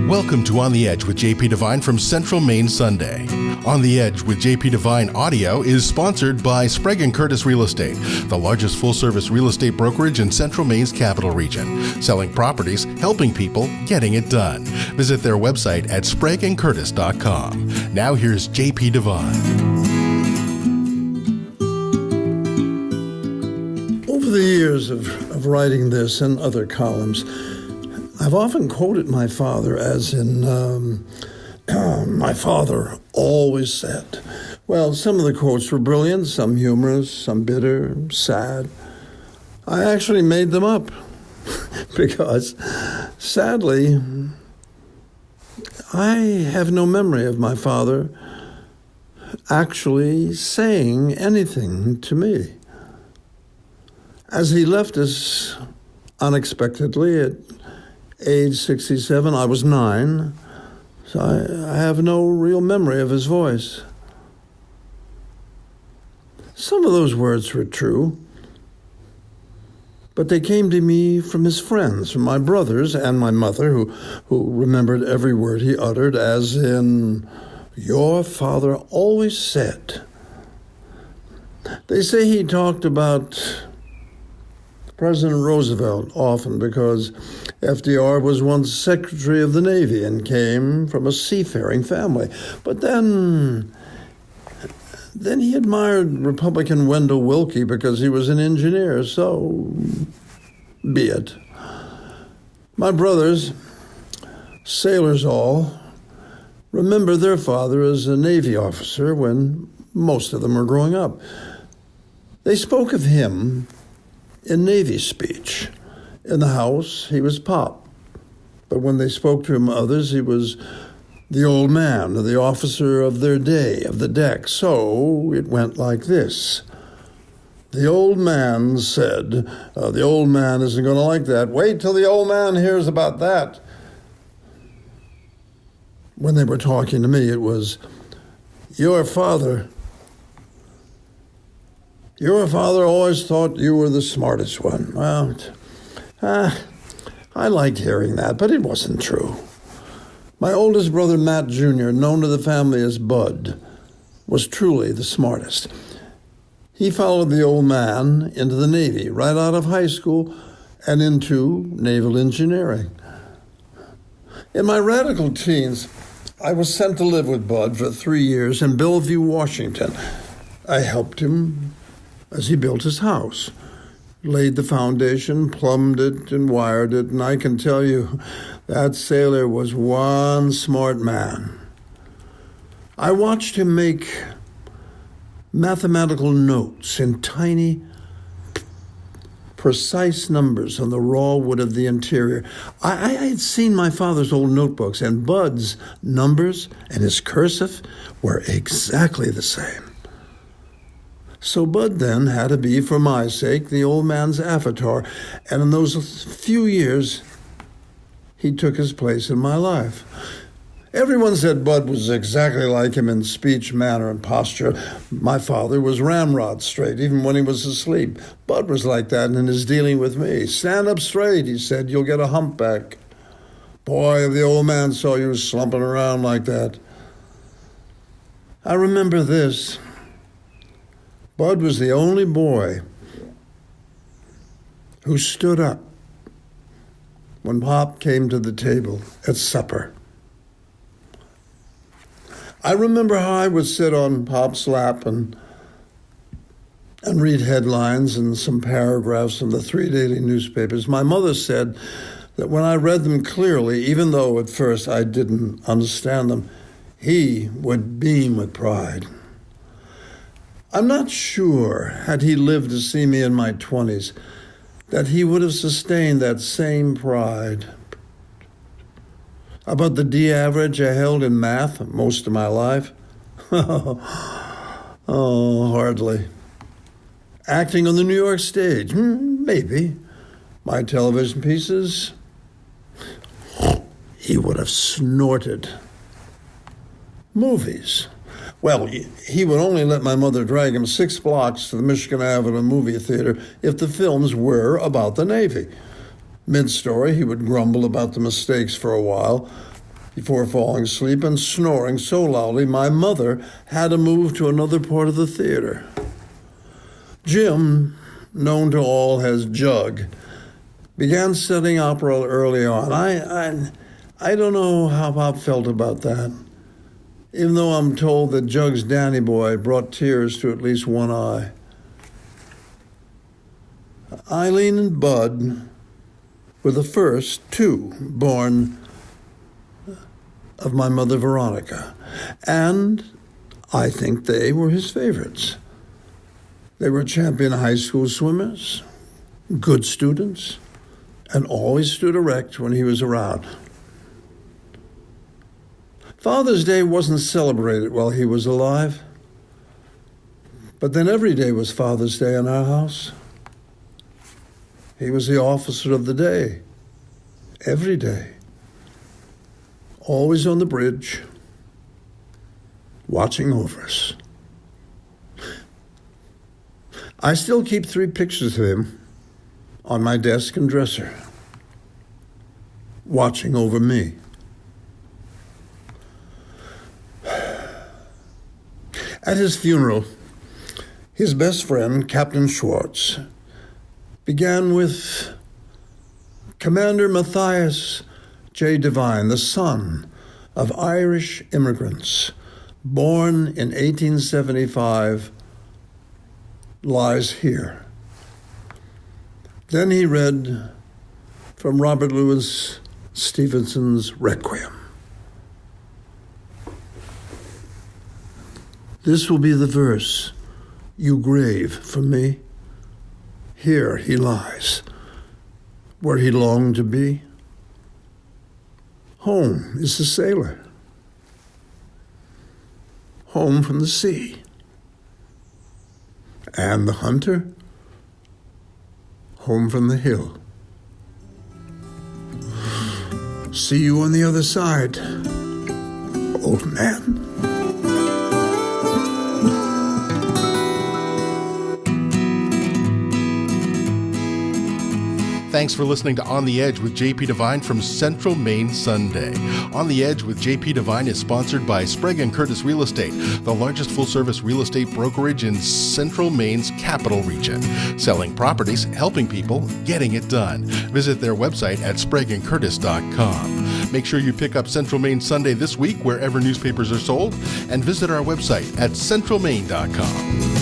Welcome to On the Edge with JP Devine from Central Maine Sunday. On the Edge with JP Devine audio is sponsored by Sprague & Curtis Real Estate, the largest full-service real estate brokerage in Central Maine's capital region. Selling properties, helping people, getting it done. Visit their website at spragueandcurtis.com. Now here's JP Devine. Over the years of writing this and other columns, I've often quoted my father as in, my father always said. Well, some of the quotes were brilliant, some humorous, some bitter, sad. I actually made them up because, sadly, I have no memory of my father actually saying anything to me. As he left us unexpectedly at age 67, I was 9, so I have no real memory of his voice. Some of those words were true, but they came to me from his friends, from my brothers and my mother, who remembered every word he uttered, as in, "Your father always said." They say he talked about President Roosevelt often because FDR was once Secretary of the Navy and came from a seafaring family. But then he admired Republican Wendell Willkie because he was an engineer, so be it. My brothers, sailors all, remember their father as a Navy officer when most of them were growing up. They spoke of him in Navy speech. In the house, he was Pop. But when they spoke to him others, he was the old man, or the officer of their day, of the deck. So it went like this. The old man said, the old man isn't going to like that. Wait till the old man hears about that. When they were talking to me, it was, your father always thought you were the smartest one. Well, I liked hearing that, but it wasn't true. My oldest brother, Matt Jr., known to the family as Bud, was truly the smartest. He followed the old man into the Navy right out of high school and into naval engineering. In my radical teens, I was sent to live with Bud for 3 years in Bellevue, Washington. I helped him as he built his house, laid the foundation, plumbed it, and wired it, and I can tell you, that sailor was one smart man. I watched him make mathematical notes in tiny, precise numbers on the raw wood of the interior. I had seen my father's old notebooks, and Bud's numbers and his cursive were exactly the same. So Bud then had to be, for my sake, the old man's avatar, and in those few years, he took his place in my life. Everyone said Bud was exactly like him in speech, manner, and posture. My father was ramrod straight, even when he was asleep. Bud was like that in his dealing with me. Stand up straight, he said, you'll get a humpback. Boy, if the old man saw you slumping around like that. I remember this. Bud was the only boy who stood up when Pop came to the table at supper. I remember how I would sit on Pop's lap and read headlines and some paragraphs from the 3 daily newspapers. My mother said that when I read them clearly, even though at first I didn't understand them, he would beam with pride. I'm not sure, had he lived to see me in my 20s, that he would have sustained that same pride. About the D average I held in math most of my life? Oh, hardly. Acting on the New York stage? Maybe. My television pieces? He would have snorted. Movies? Well, he would only let my mother drag him 6 blocks to the Michigan Avenue movie theater if the films were about the Navy. Mid-story, he would grumble about the mistakes for a while, before falling asleep and snoring so loudly my mother had to move to another part of the theater. Jim, known to all as Jug, began studying opera early on. I don't know how Pop felt about that, even though I'm told that Jug's Danny Boy brought tears to at least one eye. Eileen and Bud were the first two born of my mother Veronica, and I think they were his favorites. They were champion high school swimmers, good students, and always stood erect when he was around. Father's Day wasn't celebrated while he was alive, but then every day was Father's Day in our house. He was the officer of the day, every day, always on the bridge, watching over us. I still keep 3 pictures of him on my desk and dresser, watching over me. At his funeral, his best friend, Captain Schwartz, began with Commander Matthias J. Devine, the son of Irish immigrants, born in 1875, lies here. Then he read from Robert Louis Stevenson's Requiem. This will be the verse you grave for me. Here he lies, where he longed to be. Home is the sailor, home from the sea, and the hunter, home from the hill. See you on the other side, old man. Thanks for listening to On the Edge with JP Devine from Central Maine Sunday. On the Edge with JP Devine is sponsored by Sprague & Curtis Real Estate, the largest full-service real estate brokerage in Central Maine's capital region. Selling properties, helping people, getting it done. Visit their website at spragueandcurtis.com. Make sure you pick up Central Maine Sunday this week wherever newspapers are sold, and visit our website at centralmaine.com.